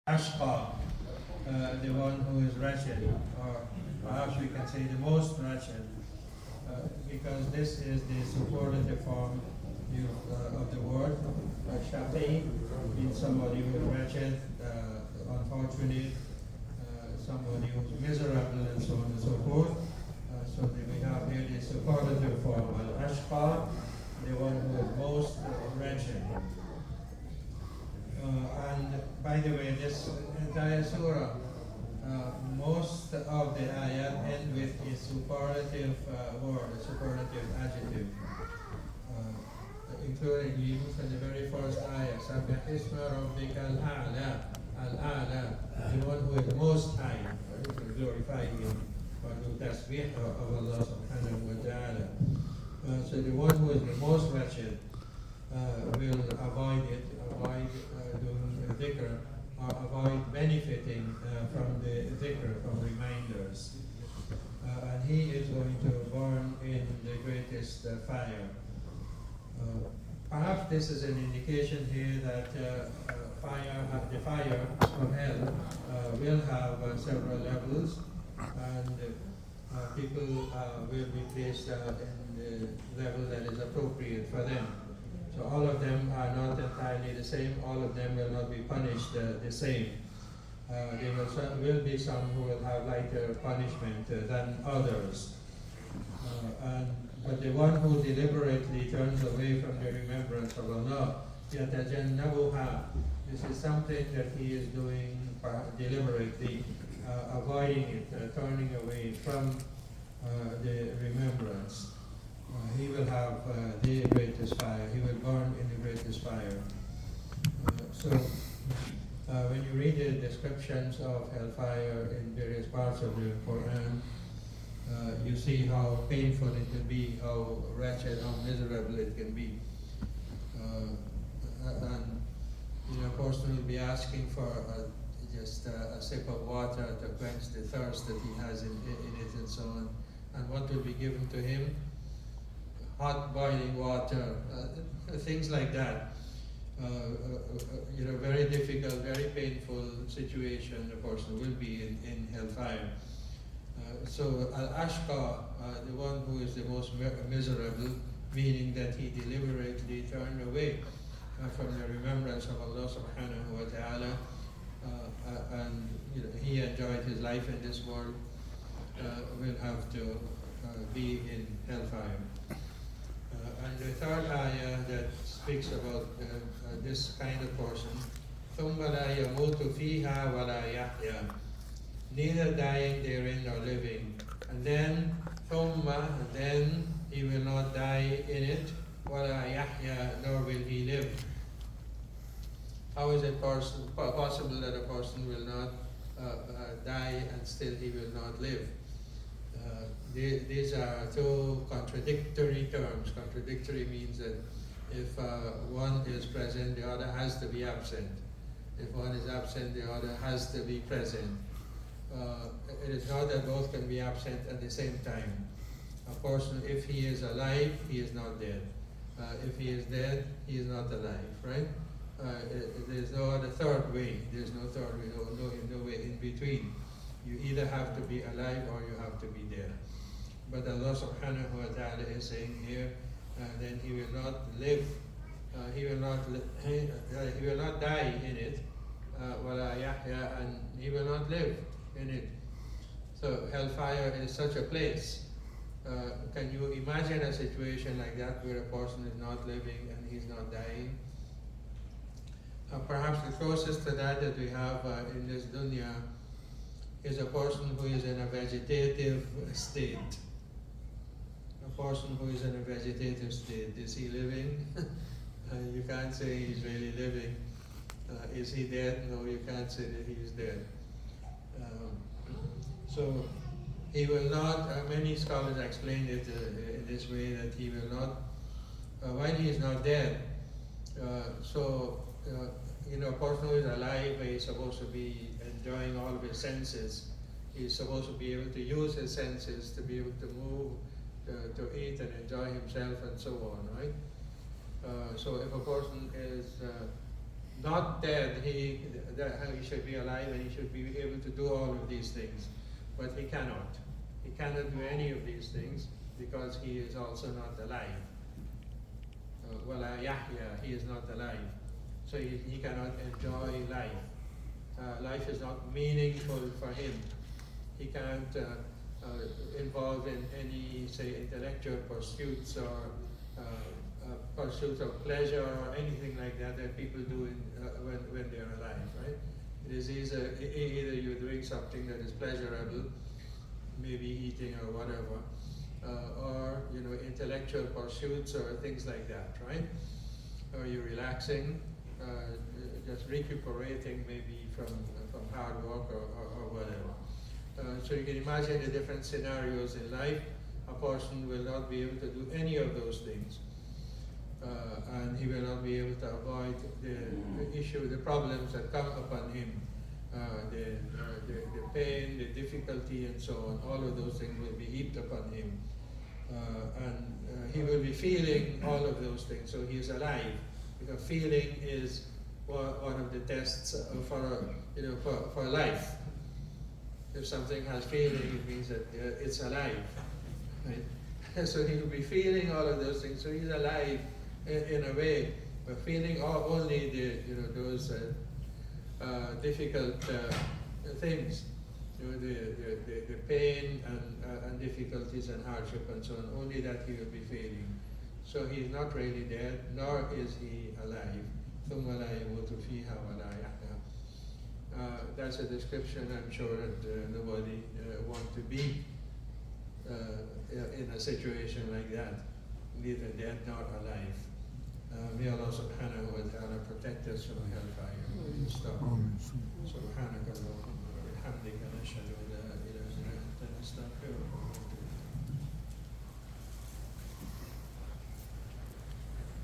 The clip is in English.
Ashqa, the one who is wretched, or perhaps we can say the most wretched, because this is the superlative form of the word. Shaqi means somebody who is wretched, unfortunate, somebody who is miserable, and so on and so forth. So that we have here the superlative form, al-ashqa, the one who is most wretched. And by the way, this entire surah, most of the ayat end with a superlative word, a superlative adjective, including even from the very first ayah, Sabbih isma rabbika al-a'la, al-a'la, the one who is most high, or glorify him, or do tasbih of Allah subhanahu wa ta'ala. So the one who is the most wretched will avoid it, avoid doing dhikr, or avoid benefiting from the dhikr, from reminders. And he is going to burn in the greatest fire. Perhaps this is an indication here that the fire from hell will have several levels, and people will be placed in the level that is appropriate for them. So all of them are not entirely the same, all of them will not be punished the same. There will be some who will have lighter punishment than others. But the one who deliberately turns away from the remembrance of Allah, يَتَجَنَّبُهَا, this is something that he is doing deliberately, avoiding it, turning away from the remembrance. He will have the greatest fire. He will burn in the greatest fire. So, when you read the descriptions of hellfire in various parts of the Quran, you see how painful it can be, how wretched, how miserable it can be. And a person will be asking for just a sip of water to quench the thirst that he has in it, and so on. And what will be given to him? Hot boiling water, things like that. Very difficult, very painful situation a person will be in hellfire. So Al-Ashqa, the one who is the most miserable, meaning that he deliberately turned away from the remembrance of Allah subhanahu wa ta'ala, and he enjoyed his life in this world, will have to be in hellfire. And the third ayah that speaks about this kind of person, ثُمَّ لَا يَمُوتُ فِيهَا وَلَا يَحْيَا, neither dying therein nor living. And then, ثُمَّ, and then he will not die in it, وَلَا يَحْيَا, nor will he live. How is it possible that a person will not die and still he will not live? These are two contradictory terms. Contradictory means that if one is present, the other has to be absent. If one is absent, the other has to be present. It is not that both can be absent at the same time. A person, if he is alive, he is not dead. If he is dead, he is not alive, right? There's no other third way. There's no third way, no way in between. You either have to be alive or you have to be dead. But Allah subhanahu wa ta'ala is saying here, then he will not live, he will not die in it, وَلَا يَحْيَا, and he will not live in it. So hellfire is such a place. Can you imagine a situation like that where a person is not living and he's not dying? Perhaps the closest to that we have in this dunya is a person who is in a vegetative state. A person who is in a vegetative state, is he living? You can't say he's really living. Is he dead? No, you can't say that he is dead. So he will not, many scholars explain it in this way, that he will not, when he is not dead, a person who is alive is supposed to be enjoying all of his senses. He's supposed to be able to use his senses to be able to move, to eat and enjoy himself and so on, right? So if a person is not dead, that he should be alive and he should be able to do all of these things. But he cannot. He cannot do any of these things because he is also not alive. Wala Yahya, he is not alive. So he cannot enjoy life. Life is not meaningful for him. He can't involve in any, say, intellectual pursuits or pursuits of pleasure or anything like that that people do when they're alive, right? It is either you're doing something that is pleasurable, maybe eating or whatever, or intellectual pursuits or things like that, right? Or you're relaxing, just recuperating maybe from hard work or whatever. So you can imagine the different scenarios in life. A person will not be able to do any of those things. And he will not be able to avoid the issue, the problems that come upon him, the pain, the difficulty, and so on. All of those things will be heaped upon him, and he will be feeling all of those things. So he is alive, because feeling is one of the tests for life. If something has feeling, it means that it's alive, right? So he will be feeling all of those things. So he's alive in a way, but feeling only those difficult things, the pain and difficulties and hardship and so on. Only that he will be feeling. So he's not really dead, nor is he alive. ثُمَّ لَا يَمُوتُ فِيهَا وَلَا يَحْيَا. That's a description I'm sure that nobody wants to be in a situation like that, neither dead nor alive. May Allah subhanahu wa ta'ala protect us from hellfire. Stop.